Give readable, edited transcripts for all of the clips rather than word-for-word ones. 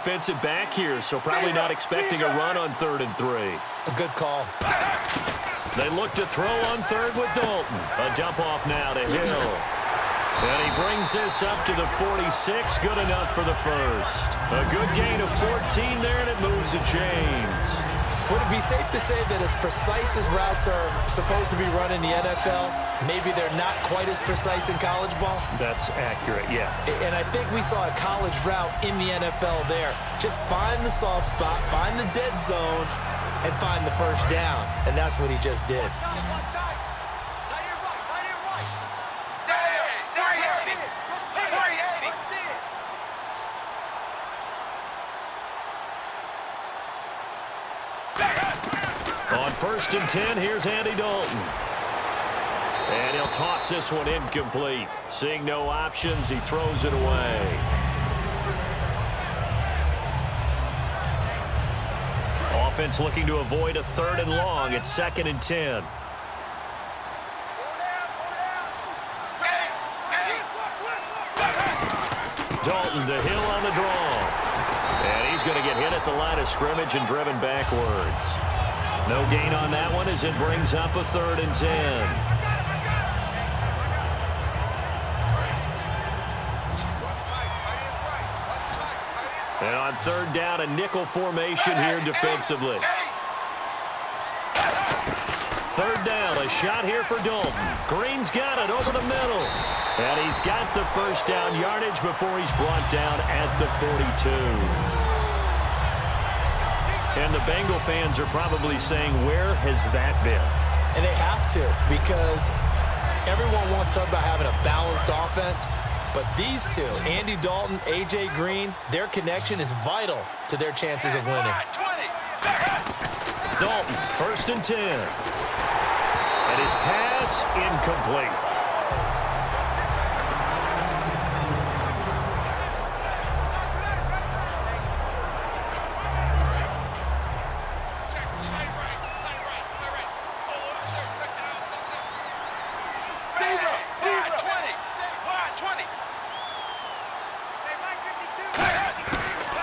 Defensive back here, so probably not expecting a run on 3rd and 3. A good call. They look to throw on 3rd with Dalton. A dump off now to Hill. And he brings this up to the 46. Good enough for the first. A good gain of 14 there, and it moves the chains. Would it be safe to say that as precise as routes are supposed to be run in the NFL, maybe they're not quite as precise in college ball? That's accurate, yeah. And I think we saw a college route in the NFL there. Just find the soft spot, find the dead zone, and find the first down. And that's what he just did. On 1st and 10, here's Andy Dalton. And he'll toss this one incomplete. Seeing no options, he throws it away. Offense looking to avoid a 3rd and long. It's 2nd and 10. Dalton to Hill on the draw. And he's going to get hit at the line of scrimmage and driven backwards. No gain on that one as it brings up a 3rd and 10. And on 3rd down, a nickel formation here defensively. 3rd down, a shot here for Dalton. Green's got it over the middle. And he's got the first down yardage before he's brought down at the 42. And the Bengal fans are probably saying, where has that been? And they have to, because everyone wants to talk about having a balanced offense. But these two, Andy Dalton, A.J. Green, their connection is vital to their chances of winning. Dalton, 1st and 10. And his pass incomplete.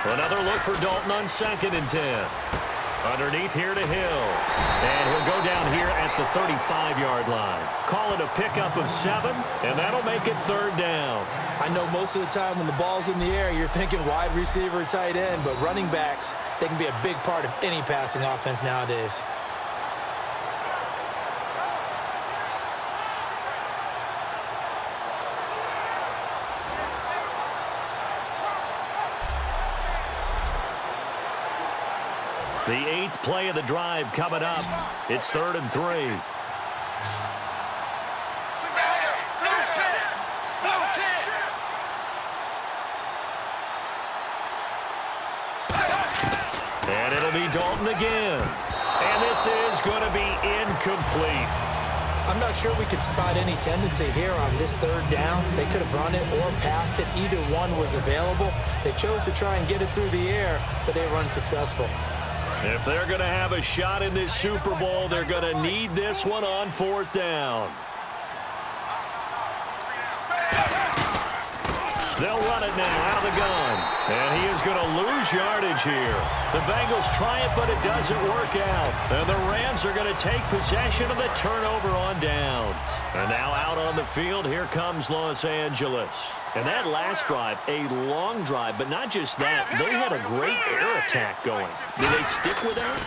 Another look for Dalton on 2nd and 10. Underneath here to Hill. And he'll go down here at the 35-yard line. Call it a pickup of 7, and that'll make it 3rd down. I know most of the time when the ball's in the air, you're thinking wide receiver, tight end, but running backs, they can be a big part of any passing offense nowadays. The 8th play of the drive coming up. It's 3rd and 3. And it'll be Dalton again. And this is going to be incomplete. I'm not sure we could spot any tendency here on this 3rd down. They could have run it or passed it. Either one was available. They chose to try and get it through the air, but they were unsuccessful. If they're going to have a shot in this Super Bowl, they're going to need this one on 4th down. They'll run it now out of the gun. And he is going to lose yardage here. The Bengals try it, but it doesn't work out. And the Rams are going to take possession of the turnover on downs. And now out on the field, here comes Los Angeles. And that last drive, a long drive, but not just that. They had a great air attack going. Do they stick with that?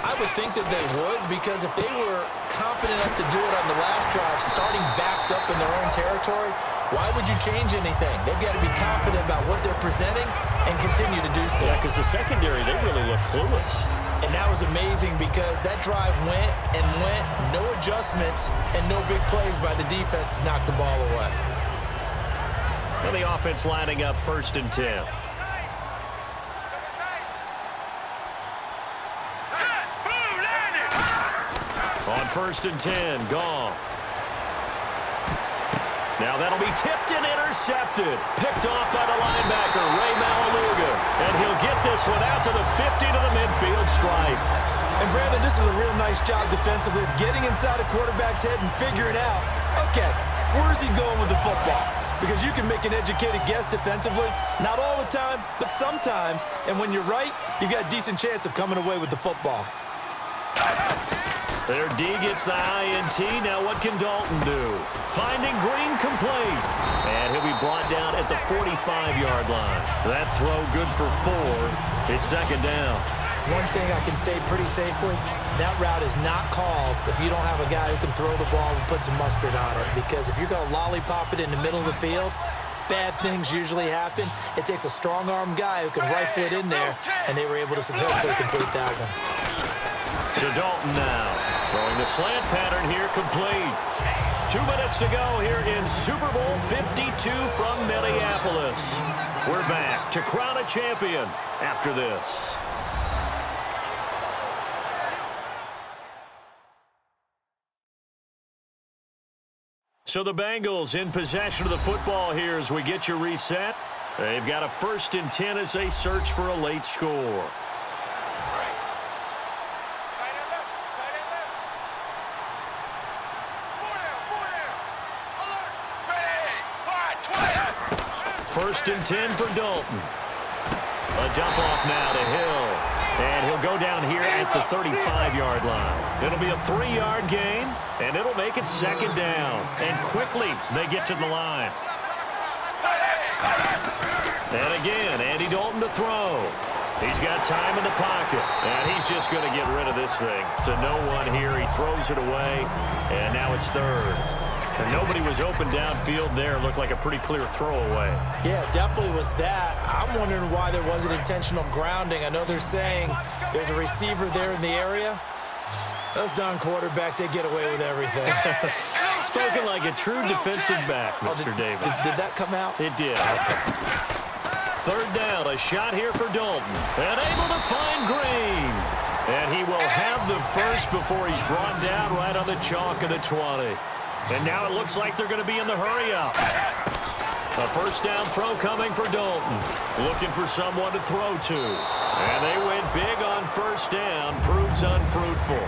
I would think that they would, because if they were confident enough to do it on the last drive, starting backed up in their own territory, why would you change anything? They've got to be confident about what they're presenting and continue to do so. Yeah, because the secondary, they really look clueless. And that was amazing because that drive went and went, no adjustments, and no big plays by the defense to knock the ball away. And the offense lining up 1st and 10. On 1st and 10, Goff. Now that'll be tipped and intercepted. Picked off by the linebacker, Ray Malaluga. And he'll get this one out to the 50 to the midfield stripe. And Brandon, this is a real nice job defensively, getting inside a quarterback's head and figuring out, okay, where's he going with the football? because you can make an educated guess defensively. Not all the time, but sometimes. And when you're right, you've got a decent chance of coming away with the football. Their D gets the INT. Now what can Dalton do? Finding Green complete. And he'll be brought down at the 45-yard line. That throw good for 4. It's second down. One thing I can say pretty safely, that route is not called if you don't have a guy who can throw the ball and put some mustard on it. Because if you're going to lollipop it in the middle of the field, bad things usually happen. It takes a strong-arm guy who can rifle it in there, and they were able to successfully complete that one. So Dalton now throwing the slant pattern here complete. 2 minutes to go here in Super Bowl 52 from Minneapolis. We're back to crown a champion after this. So the Bengals in possession of the football here as we get you reset. They've got a 1st and 10 as they search for a late score. First and 10 for Dalton. A dump off now to Hill. And he'll go down here at the 35-yard line. It'll be a 3-yard gain, and it'll make it second down. And quickly they get to the line. And again, Andy Dalton to throw. He's got time in the pocket, and he's just going to get rid of this thing. To no one here. He throws it away, and now it's 3rd. And nobody was open downfield there. Looked like a pretty clear throwaway. Yeah, definitely was that. I'm wondering why there wasn't intentional grounding. I know they're saying there's a receiver there in the area. Those darn quarterbacks, they get away with everything. Spoken like a true defensive back, Mr. Davis. Did that come out? It did. 3rd down, a shot here for Dalton. And able to find Green. And he will have the first before he's brought down right on the chalk of the 20. And now it looks like they're going to be in the hurry-up. A 1st down throw coming for Dalton. Looking for someone to throw to. And they went big on 1st down. Proves unfruitful.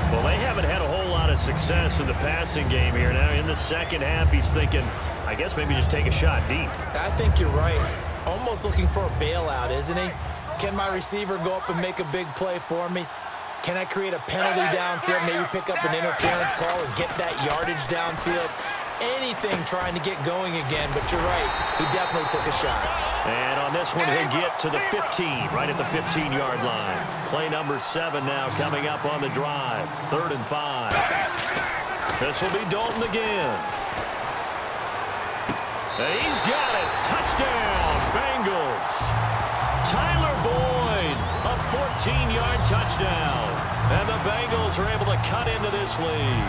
Well, they haven't had a whole lot of success in the passing game here. Now in the second half, he's thinking, I guess maybe just take a shot deep. I think you're right. Almost looking for a bailout, isn't he? Can my receiver go up and make a big play for me? Can I create a penalty downfield, maybe pick up an interference call and get that yardage downfield? Anything trying to get going again, but you're right. He definitely took a shot. And on this one, he'll get to the 15, right at the 15-yard line. Play number 7 now coming up on the drive. 3rd and 5. This will be Dalton again. And he's got it. Touchdown, Bengals. Tyler Boyd, a 14-yard touchdown. And the Bengals are able to cut into this lead.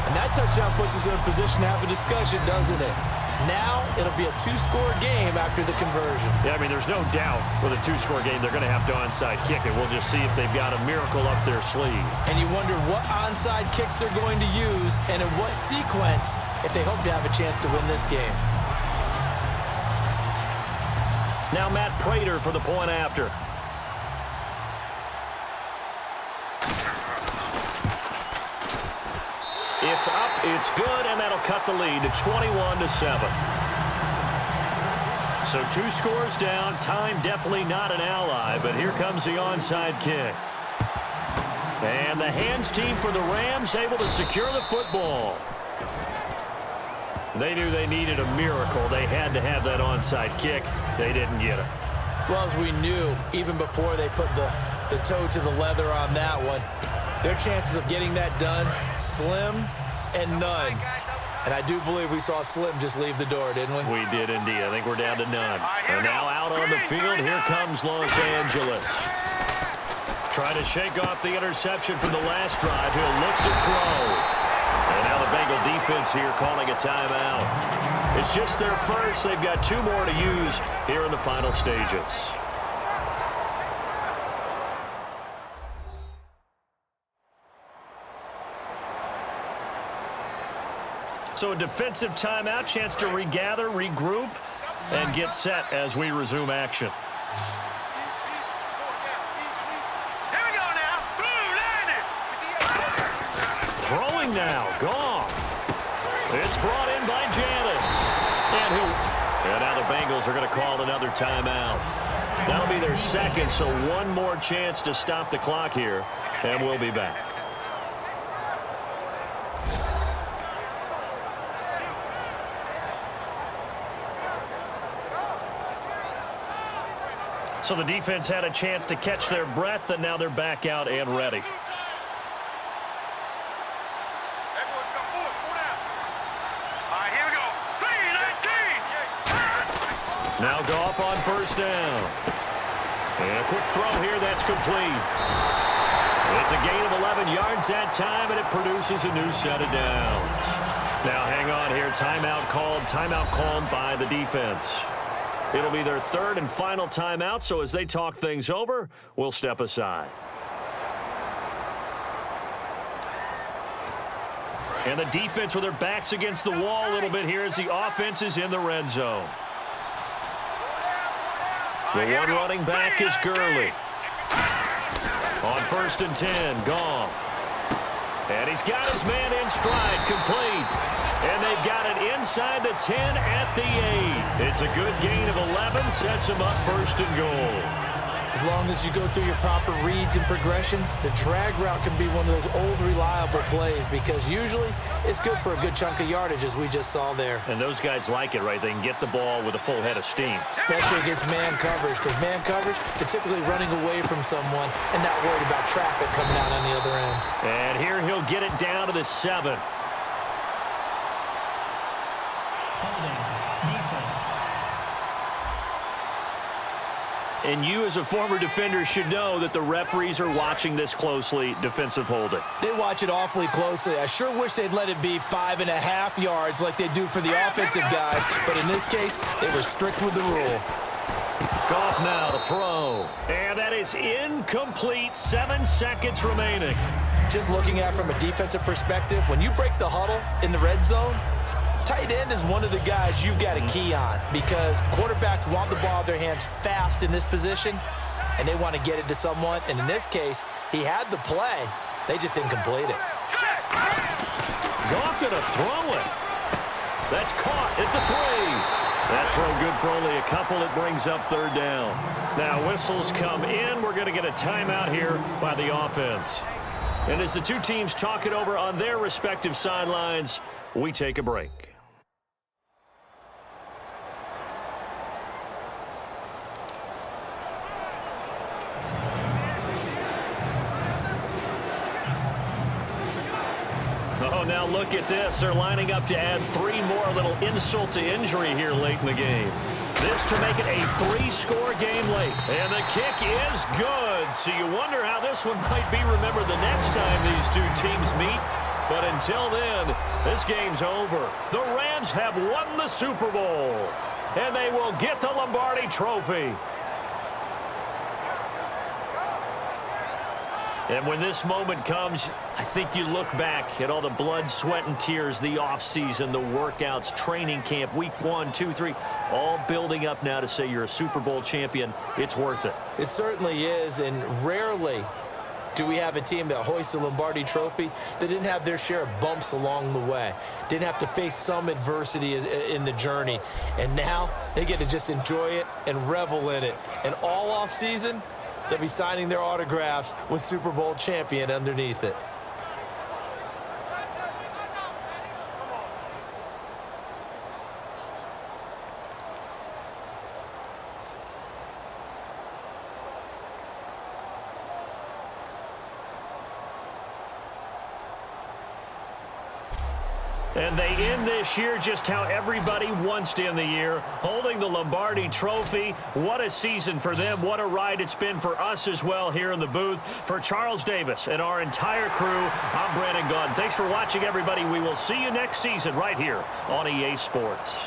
And that touchdown puts us in a position to have a discussion, doesn't it? Now it'll be a 2-score game after the conversion. Yeah, I mean, there's no doubt with a 2-score game they're going to have to onside kick it. We'll just see if they've got a miracle up their sleeve. And you wonder what onside kicks they're going to use and in what sequence if they hope to have a chance to win this game. Now Matt Prater for the point after. It's up, it's good, and that'll cut the lead to 21-7. So 2 scores down. Time definitely not an ally, but here comes the onside kick. And the hands team for the Rams able to secure the football. They knew they needed a miracle. They had to have that onside kick. They didn't get it. Well, as we knew, even before they put the toe to the leather on that one, their chances of getting that done, slim and none. And I do believe we saw Slim just leave the door, didn't we? We did indeed. I think we're down to none. And now out on the field, here comes Los Angeles. Trying to shake off the interception from the last drive. He'll look to throw. And now the Bengal defense here calling a timeout. It's just their first. They've got 2 more to use here in the final stages. So a defensive timeout, chance to regather, regroup, and get set as we resume action. Throwing now, Goff. It's brought in by Janis. And Bengals are going to call another timeout. That'll be their second, so one more chance to stop the clock here, and we'll be back. So the defense had a chance to catch their breath, and now they're back out and ready. Now Goff on first down. And a quick throw here that's complete. It's a gain of 11 yards that time, and it produces a new set of downs. Now hang on here. Timeout called by the defense. It'll be their third and final timeout, so as they talk things over, we'll step aside. And the defense with their backs against the wall a little bit here as the offense is in the red zone. The one running back is Gurley. On first and 10, Goff. And he's got his man in stride, complete. And they've got it inside the 10 at the 8. It's a good gain of 11, sets him up first and goal. As long as you go through your proper reads and progressions, the drag route can be one of those old reliable plays because usually it's good for a good chunk of yardage, as we just saw there. And those guys like it, right? They can get the ball with a full head of steam. Especially against man coverage, because man coverage, they're typically running away from someone and not worried about traffic coming out on the other end. And here he'll get it down to the 7. And you as a former defender should know that the referees are watching this closely, defensive holding. They watch it awfully closely. I sure wish they'd let it be 5.5 yards like they do for the offensive guys, but in this case, they were strict with the rule. Goff now to throw. And that is incomplete. 7 seconds remaining. Just looking at it from a defensive perspective, when you break the huddle in the red zone, tight end is one of the guys you've got to key on because quarterbacks want the ball in their hands fast in this position, and they want to get it to someone. And in this case, he had the play. They just didn't complete it. Goff going to throw it. That's caught at the 3. That throw good for only a couple. It brings up third down. Now whistles come in. We're going to get a timeout here by the offense. And as the two teams talk it over on their respective sidelines, we take a break. Oh, now look at this. They're lining up to add 3 more, a little insult to injury here late in the game. This to make it a 3-score game late. And the kick is good. So you wonder how this one might be remembered the next time these two teams meet. But until then, this game's over. The Rams have won the Super Bowl. And they will get the Lombardi Trophy. And when this moment comes, I think you look back at all the blood, sweat, and tears, the offseason, the workouts, training camp, week 1, 2, 3, all building up now to say you're a Super Bowl champion. It's worth it. It certainly is, and rarely do we have a team that hoists the Lombardi Trophy that didn't have their share of bumps along the way, didn't have to face some adversity in the journey, and now they get to just enjoy it and revel in it. And all offseason, they'll be signing their autographs with Super Bowl champion underneath it. And they end this year just how everybody wants to end the year, holding the Lombardi Trophy. What a season for them. What a ride it's been for us as well here in the booth. For Charles Davis and our entire crew, I'm Brandon Gunn. Thanks for watching, everybody. We will see you next season right here on EA Sports.